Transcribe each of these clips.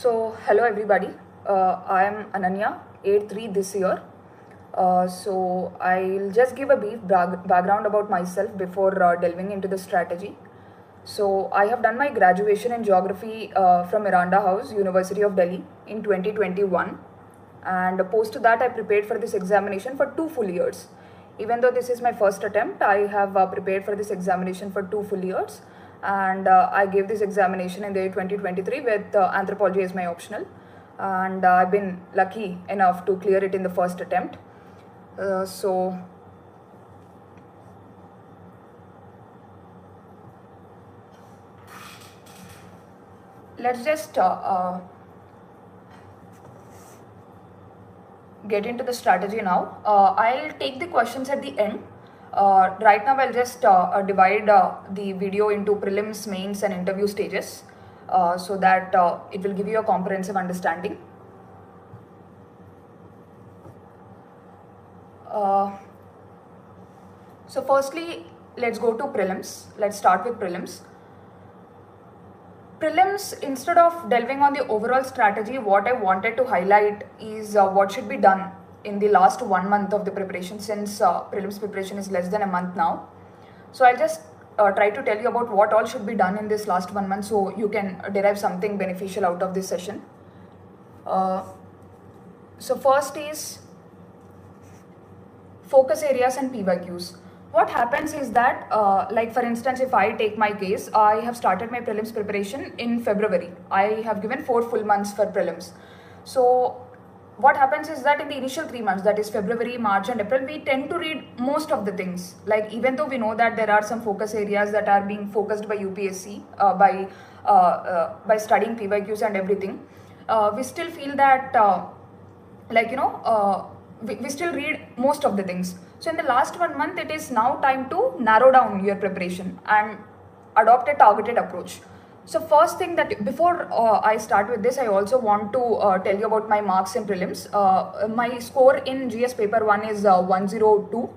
Hello everybody. I am Ananya, 8-3 this year. I'll just give a brief background about myself before delving into the strategy. So, I have done my graduation in geography from Miranda House, University of Delhi in 2021. And post to that, I prepared for this examination for 2 full years. Even though this is my first attempt, I have prepared for this examination for 2 full years. And I gave this examination in the year 2023 with anthropology as my optional. And I've been lucky enough to clear it in the first attempt. Let's just get into the strategy now. I'll take the questions at the end. Right now I'll just divide the video into prelims, mains and interview stages so that it will give you a comprehensive understanding. So firstly, let's go to prelims. Let's start with prelims. Prelims, instead of delving on the overall strategy, what I wanted to highlight is what should be done in the last 1 month of the preparation, since prelims preparation is less than a month now. So I'll just try to tell you about what all should be done in this last 1 month so you can derive something beneficial out of this session. So first is focus areas and PYQs. What happens is that, like for instance, if I take my case, I have started my prelims preparation in February. I have given 4 full months for prelims. So what happens is that in the initial 3 months, that is February, March and April, we tend to read most of the things. Like even though we know that there are some focus areas that are being focused by UPSC by studying PYQs and everything, we still feel that we still read most of the things. So in the last 1 month, it is now time to narrow down your preparation and adopt a targeted approach. So first thing that before I start with this, I also want to tell you about my marks in prelims. My score in GS paper 1 is 102,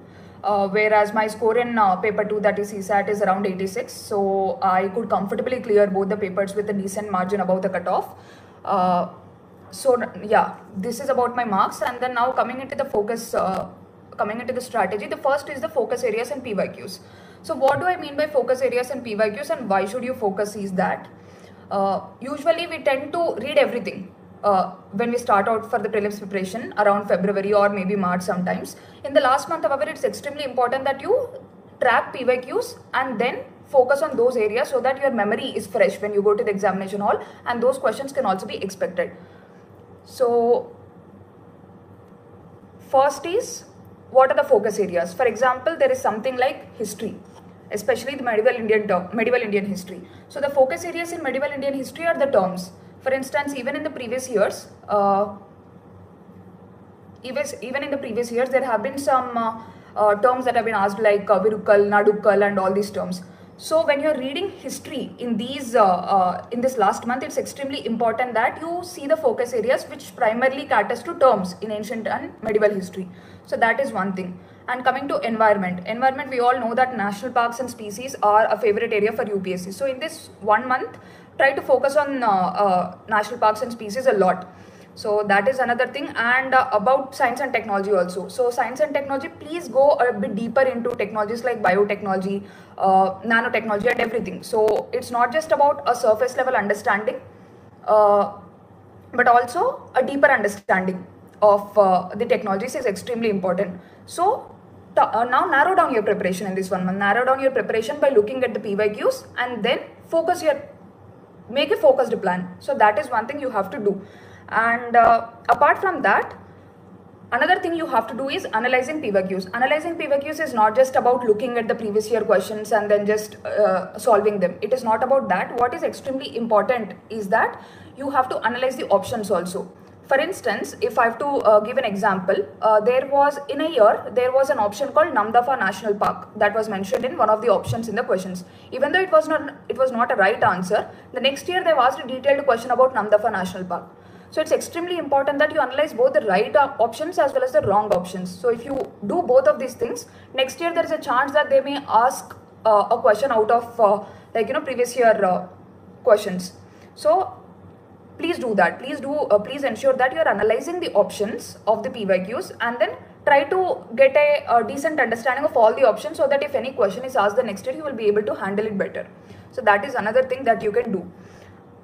whereas my score in paper 2, that is CSAT, is around 86. So I could comfortably clear both the papers with a decent margin above the cutoff. So yeah, this is about my marks. And then now coming into the focus, coming into the strategy, the first is the focus areas and PYQs. So what do I mean by focus areas and PYQs and why should you focus is that usually we tend to read everything when we start out for the prelims preparation around February or maybe March sometimes. In the last month, however, it's extremely important that you track PYQs and then focus on those areas so that your memory is fresh when you go to the examination hall and those questions can also be expected. So first is, what are the focus areas? For example, there is something like history, especially the medieval Indian history. So the focus areas in medieval Indian history are the terms. For instance, even in the previous years, there have been some terms that have been asked like Virukal, Nadukal and all these terms. So when you're reading history in these in this last month, it's extremely important that you see the focus areas which primarily caters to terms in ancient and medieval history. So that is one thing. And coming to environment, we all know that national parks and species are a favorite area for UPSC. So in this 1 month, try to focus on national parks and species a lot. So that is another thing. And about science and technology also. So science and technology, please go a bit deeper into technologies like biotechnology, nanotechnology and everything. So it's not just about a surface level understanding, but also a deeper understanding of the technologies is extremely important. So now narrow down your preparation in this 1 month. Narrow down your preparation by looking at the PYQs and then make a focused plan. So that is one thing you have to do. And apart from that, another thing you have to do is analyzing PYQs. Analyzing PYQs is not just about looking at the previous year questions and then just solving them. It is not about that. What is extremely important is that you have to analyze the options also. For instance, if I have to give an example, there was an option called Namdapha National Park that was mentioned in one of the options in the questions. Even though it was not a right answer, the next year they've asked a detailed question about Namdapha National Park. So it's extremely important that you analyze both the right options as well as the wrong options. So if you do both of these things, next year there is a chance that they may ask a question out of previous year questions. So please do that. Please ensure that you're analyzing the options of the PYQs and then try to get a decent understanding of all the options, so that if any question is asked the next year, you will be able to handle it better. So that is another thing that you can do.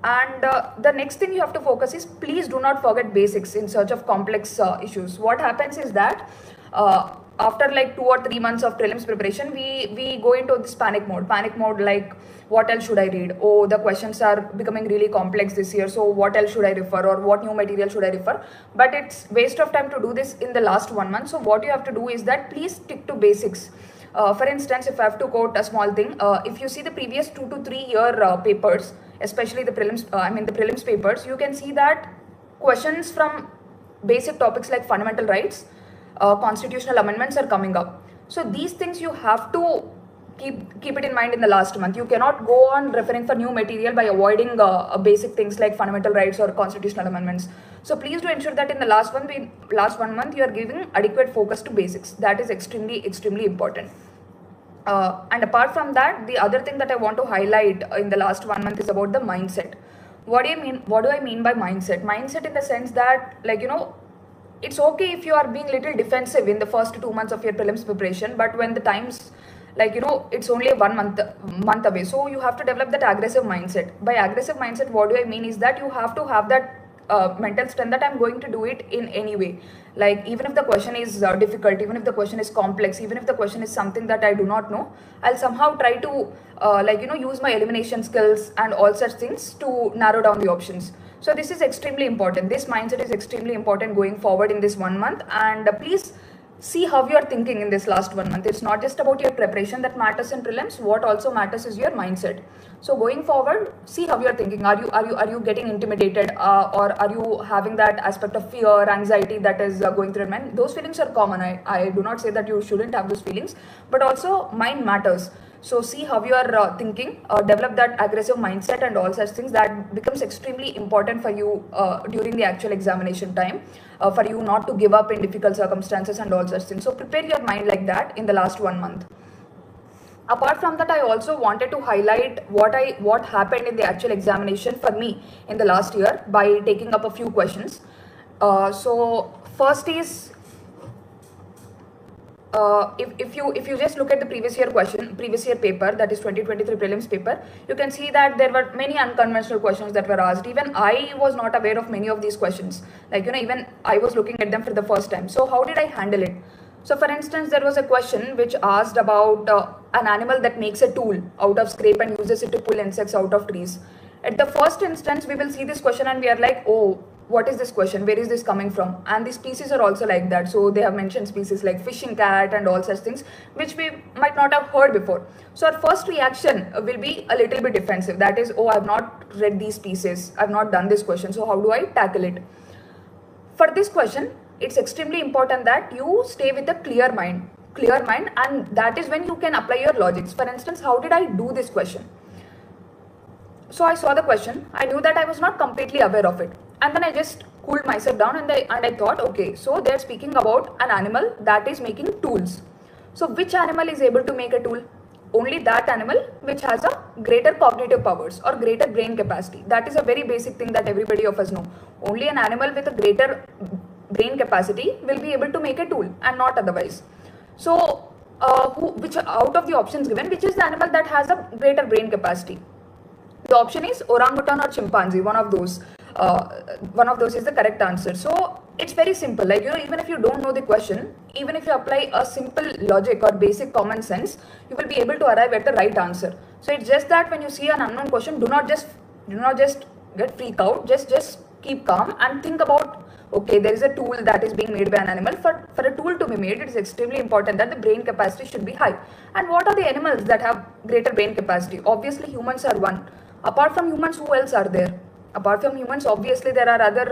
And the next thing you have to focus is, please do not forget basics in search of complex issues. What happens is that after like 2 or 3 months of prelims preparation, we go into this panic mode, like, what else should I read? Oh, the questions are becoming really complex this year, so what else should I refer, or what new material should I refer? But it's waste of time to do this in the last 1 month. So what you have to do is that please stick to basics. For instance, if I have to quote a small thing, if you see the previous 2 to 3 year papers, especially the prelims papers, you can see that questions from basic topics like fundamental rights, constitutional amendments are coming up. So these things you have to keep it in mind in the last month. You cannot go on referring for new material by avoiding basic things like fundamental rights or constitutional amendments. So please do ensure that in the last 1 month you are giving adequate focus to basics. That is extremely important. And apart from that, the other thing that I want to highlight in the last 1 month is about the mindset. What do I mean by mindset? Mindset in the sense that, like, it's okay if you are being little defensive in the first 2 months of your prelims preparation, but when the times, like, it's only 1 month away, so you have to develop that aggressive mindset. By aggressive mindset, what do I mean is that you have to have that mental strength that I'm going to do it in any way. Like, even if the question is difficult, even if the question is complex, even if the question is something that I do not know, I'll somehow try to use my elimination skills and all such things to narrow down the options. So this is extremely important. This mindset is extremely important going forward in this 1 month. And please see how you are thinking in this last 1 month. It's not just about your preparation that matters in prelims. What also matters is your mindset. So going forward, see how you are thinking. Are you getting intimidated, or are you having that aspect of fear, anxiety that is going through your mind? Those feelings are common. I do not say that you shouldn't have those feelings, but also mind matters. So see how you are thinking, develop that aggressive mindset and all such things. That becomes extremely important for you during the actual examination time, for you not to give up in difficult circumstances and all such things. So prepare your mind like that in the last 1 month. Apart from that, I also wanted to highlight what happened in the actual examination for me in the last year by taking up a few questions. So first is, if you just look at the previous year paper, that is 2023 prelims paper, you can see that there were many unconventional questions that were asked. Even I was not aware of many of these questions. Like, even I was looking at them for the first time. So how did I handle it? So for instance, there was a question which asked about an animal that makes a tool out of scrape and uses it to pull insects out of trees. At the first instance, we will see this question and we are like, oh, what is this question? Where is this coming from? And the species are also like that. So they have mentioned species like fishing cat and all such things, which we might not have heard before. So our first reaction will be a little bit defensive. That is, oh, I've not read these species. I've not done this question. So how do I tackle it? For this question, it's extremely important that you stay with a clear mind, and that is when you can apply your logics. For instance, how did I do this question? So I saw the question, I knew that I was not completely aware of it, and then I just cooled myself down and I thought, okay, so they're speaking about an animal that is making tools. So which animal is able to make a tool? Only that animal which has a greater cognitive powers or greater brain capacity. That is a very basic thing that everybody of us know. Only an animal with a greater brain capacity will be able to make a tool, and not otherwise. So which out of the options given, which is the animal that has a greater brain capacity? The option is orangutan or chimpanzee. One of those is the correct answer. So it's very simple. Like, even if you don't know the question, even if you apply a simple logic or basic common sense, you will be able to arrive at the right answer. So it's just that when you see an unknown question, do not just get freaked out. Just keep calm and think about, okay, there is a tool that is being made by an animal. For a tool to be made, it is extremely important that the brain capacity should be high. And what are the animals that have greater brain capacity? Obviously, humans are one. Apart from humans, who else are there? Apart from humans, obviously there are other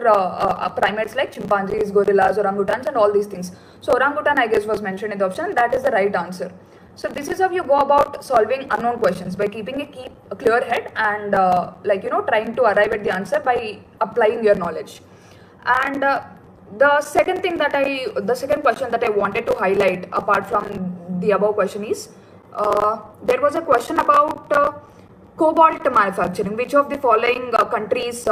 primates like chimpanzees, gorillas, orangutans and all these things. So orangutan, I guess, was mentioned in the option. That is the right answer. So this is how you go about solving unknown questions, by keeping a clear head and trying to arrive at the answer by applying your knowledge. And the second question that I wanted to highlight apart from the above question is, there was a question about cobalt manufacturing. Which of the following countries